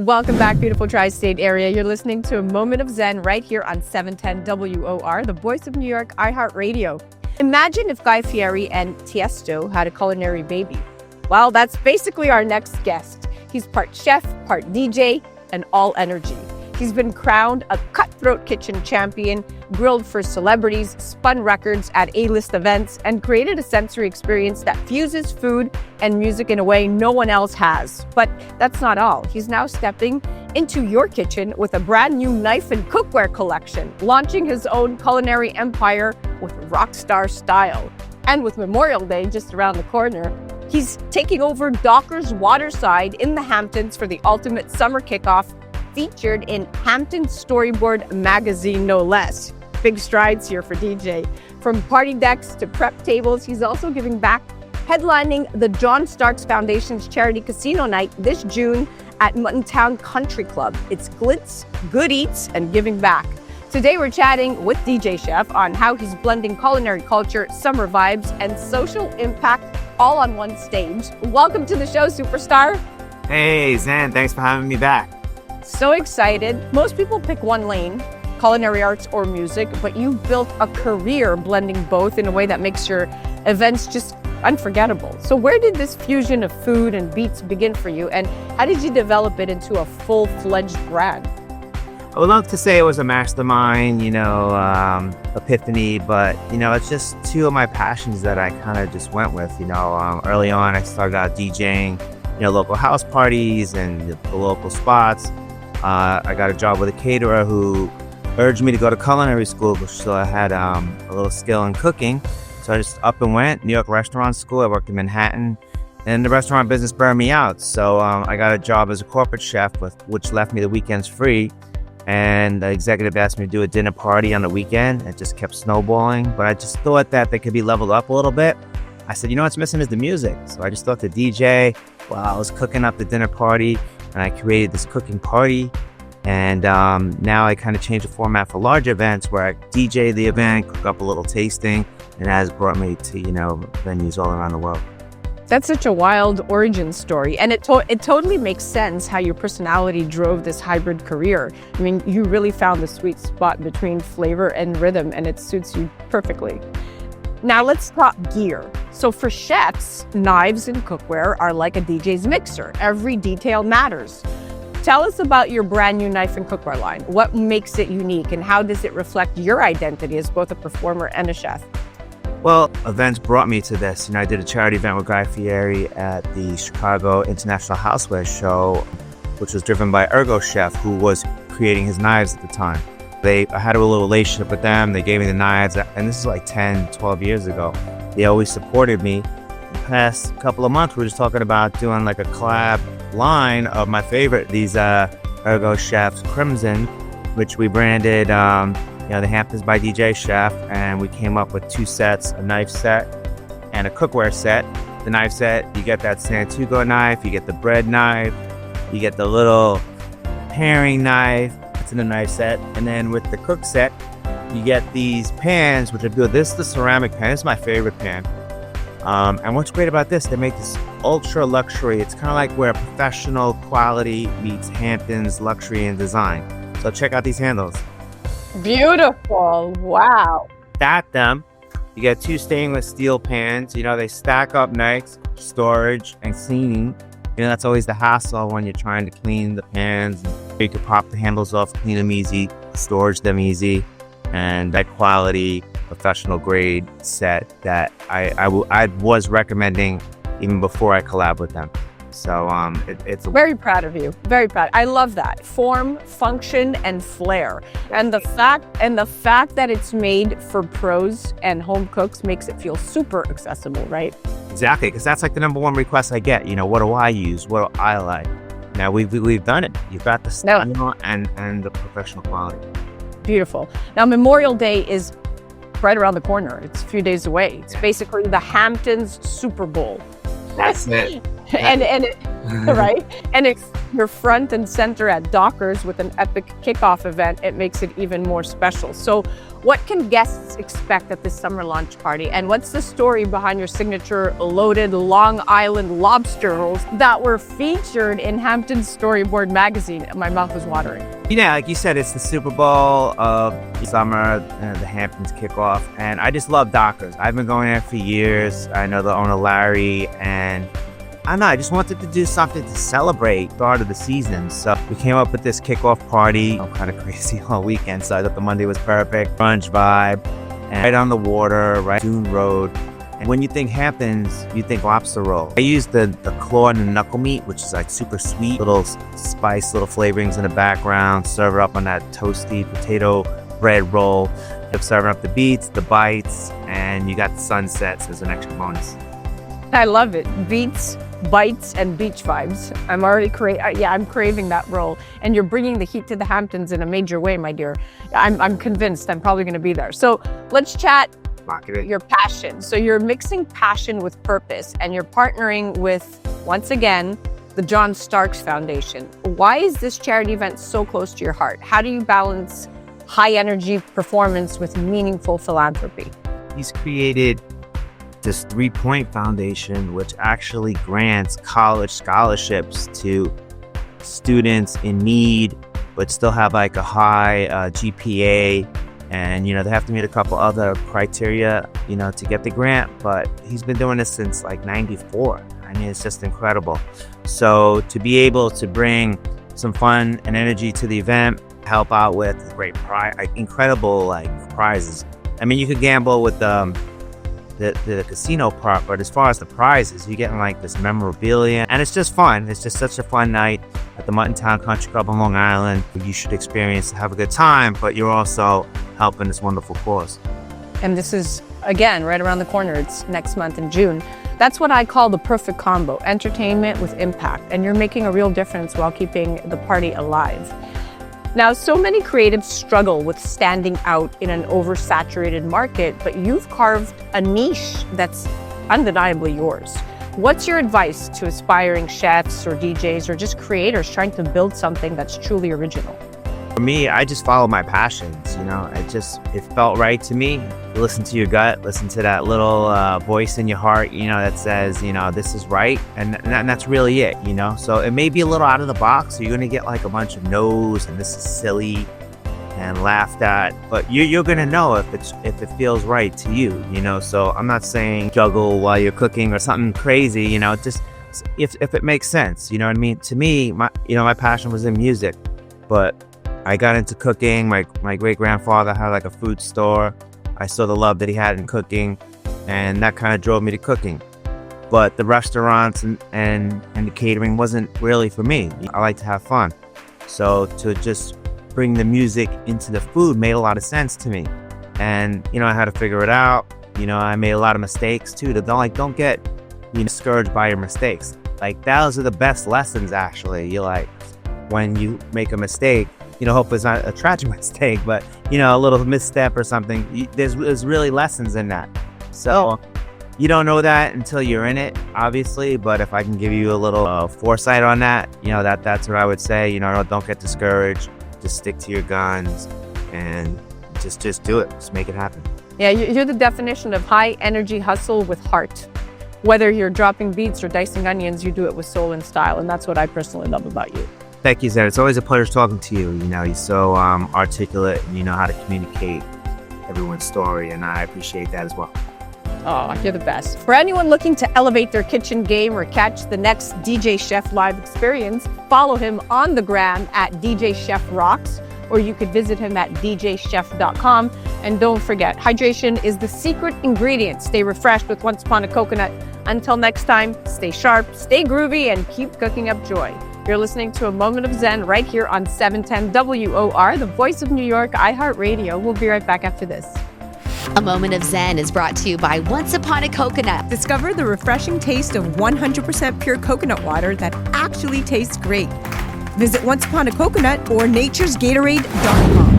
Welcome back, beautiful tri-state area. You're listening to A Moment of Xen right here on 710 WOR, the voice of New York, iHeartRadio. Imagine if Guy Fieri and Tiesto had a culinary baby. Well, that's basically our next guest. He's part chef, part DJ, and all energy. He's been crowned a cutthroat kitchen champion, grilled for celebrities, spun records at A-list events, and created a sensory experience that fuses food and music in a way no one else has. But that's not all. He's now stepping into your kitchen with a brand new knife and cookware collection, launching his own culinary empire with rock star style. And with Memorial Day just around the corner, he's taking over Docker's Waterside in the Hamptons for the ultimate summer kickoff, featured in Hampton's Storyboard magazine, no less. Big strides here for DJ. From party decks to prep tables, he's also giving back, headlining the John Starks Foundation's charity casino night this June at Muttontown Country Club. It's glitz, good eats, and giving back. Today we're chatting with DJ Chef on how he's blending culinary culture, summer vibes, and social impact all on one stage. Welcome to the show, superstar. Hey, Xen, thanks for having me back. So excited. Most people pick one lane, culinary arts or music, but you've built a career blending both in a way that makes your events just unforgettable. So where did this fusion of food and beats begin for you, and how did you develop it into a full-fledged brand? I would love to say it was a mastermind, epiphany, but, it's just two of my passions that I kind of just went with. Early on, I started out DJing, local house parties and the local spots. I got a job with a caterer who urged me to go to culinary school, so I had a little skill in cooking. So I just up and went, New York Restaurant School. I worked in Manhattan, and the restaurant business burned me out. So I got a job as a corporate chef, which left me the weekends free. And the executive asked me to do a dinner party on the weekend. It just kept snowballing, but I just thought that they could be leveled up a little bit. I said, what's missing is the music. So I just thought the DJ, while I was cooking up the dinner party, and I created this cooking party. And now I kind of changed the format for large events where I DJ the event, cook up a little tasting, and that has brought me to, venues all around the world. That's such a wild origin story. And it totally makes sense how your personality drove this hybrid career. I mean, you really found the sweet spot between flavor and rhythm, and it suits you perfectly. Now let's talk gear. So for chefs, knives and cookware are like a DJ's mixer. Every detail matters. Tell us about your brand new knife and cookware line. What makes it unique, and how does it reflect your identity as both a performer and a chef? Well, events brought me to this. I did a charity event with Guy Fieri at the Chicago International Houseware Show, which was driven by Ergo Chef, who was creating his knives at the time. I had a little relationship with them. They gave me the knives, and this is like 10, 12 years ago. They always supported me. The past couple of months, we were just talking about doing like a collab line of my favorite, these Ergo Chef's Crimson, which we branded the Hamptons by DJ Chef, and we came up with two sets, a knife set and a cookware set. The knife set, you get that Santugo knife, you get the bread knife, you get the little paring knife, that's in the knife set, and then with the cook set, you get these pans, which are good. This is the ceramic pan. This is my favorite pan. And what's great about this, they make this ultra luxury. It's kind of like where professional quality meets Hamptons luxury and design. So check out these handles. Beautiful. Wow. Stack them. You get two stainless steel pans. They stack up nice, storage and cleaning. That's always the hassle when you're trying to clean the pans. You can pop the handles off, clean them easy, storage them easy. And that quality, professional grade set that I was recommending even before I collab with them. So it's very proud of you. Very proud. I love that form, function, and flair. And the fact that it's made for pros and home cooks makes it feel super accessible, right? Exactly, because that's like the number one request I get. What do I use? What do I like? Now we've done it. You've got the style and the professional quality. Beautiful. Now Memorial Day is right around the corner. It's a few days away. It's basically the Hamptons Super Bowl. That's it. And right? And if you're front and center at Dockers with an epic kickoff event, it makes it even more special. So what can guests expect at this summer launch party? And what's the story behind your signature loaded Long Island lobster rolls that were featured in Hampton's Storyboard magazine? My mouth was watering. Yeah, like you said, it's the Super Bowl of summer, the Hamptons kickoff, and I just love Dockers. I've been going there for years. I know the owner, Larry, and I don't know, I just wanted to do something to celebrate the start of the season. So we came up with this kickoff party. I'm kind of crazy all weekend, so I thought the Monday was perfect. Brunch vibe, and right on the water, right Dune Road. And when you think Hamptons, you think lobster roll. I use the claw and the knuckle meat, which is like super sweet, little spice, little flavorings in the background. Serve it up on that toasty potato bread roll. Serving up the beets, the bites, and you got the sunsets as an extra bonus. I love it. Beets, bites, and beach vibes. I'm already I'm craving that roll. And you're bringing the heat to the Hamptons in a major way, my dear. I'm convinced I'm probably going to be there. So let's chat your passion. So you're mixing passion with purpose, and you're partnering with, once again, the John Starks Foundation. Why is this charity event so close to your heart? How do you balance high energy performance with meaningful philanthropy? He's created this 3-Point Foundation, which actually grants college scholarships to students in need, but still have like a high GPA. And, they have to meet a couple other criteria, to get the grant. But he's been doing this since like 94. I mean, it's just incredible. So to be able to bring some fun and energy to the event, help out with great incredible prizes. I mean, you could gamble with the casino part, but as far as the prizes, you're getting like this memorabilia, and it's just fun. It's just such a fun night at the Muttontown Country Club on Long Island. You should experience, have a good time, but you're also helping this wonderful cause. And this is, again, right around the corner. It's next month in June. That's what I call the perfect combo, entertainment with impact, and you're making a real difference while keeping the party alive. Now, so many creatives struggle with standing out in an oversaturated market, but you've carved a niche that's undeniably yours. What's your advice to aspiring chefs or DJs or just creators trying to build something that's truly original? For me, I just follow my passions, it felt right to me. Listen to your gut, listen to that little voice in your heart, that says, this is right. And that's really it, So it may be a little out of the box. So you're going to get like a bunch of no's and this is silly and laughed at, but you're going to know if it feels right to you, So I'm not saying juggle while you're cooking or something crazy, just if it makes sense, you know what I mean? To me, my passion was in music, but I got into cooking. My great-grandfather had like a food store. I saw the love that he had in cooking, and that kind of drove me to cooking. But the restaurants and the catering wasn't really for me. I like to have fun. So to just bring the music into the food made a lot of sense to me. And, I had to figure it out. I made a lot of mistakes too. Don't get discouraged by your mistakes. Like, those are the best lessons, actually. You're like, when you make a mistake, hopefully it's not a tragic mistake, but, a little misstep or something, there's really lessons in that. So you don't know that until you're in it, obviously, but if I can give you a little foresight on that, that's what I would say. Don't get discouraged, just stick to your guns and just do it, just make it happen. Yeah, you're the definition of high energy hustle with heart. Whether you're dropping beets or dicing onions, you do it with soul and style, and that's what I personally love about you. Thank you, Zen. It's always a pleasure talking to you. You're so articulate, and you know how to communicate everyone's story, and I appreciate that as well. Oh, you're the best. For anyone looking to elevate their kitchen game or catch the next DJ Chef live experience, follow him on the gram at DJ Chef Rocks, or you could visit him at djchef.com. And don't forget, hydration is the secret ingredient. Stay refreshed with Once Upon a Coconut. Until next time, stay sharp, stay groovy, and keep cooking up joy. You're listening to A Moment of Xen right here on 710 WOR, the voice of New York, iHeartRadio. We'll be right back after this. A Moment of Xen is brought to you by Once Upon a Coconut. Discover the refreshing taste of 100% pure coconut water that actually tastes great. Visit Once Upon a Coconut or naturesgatorade.com.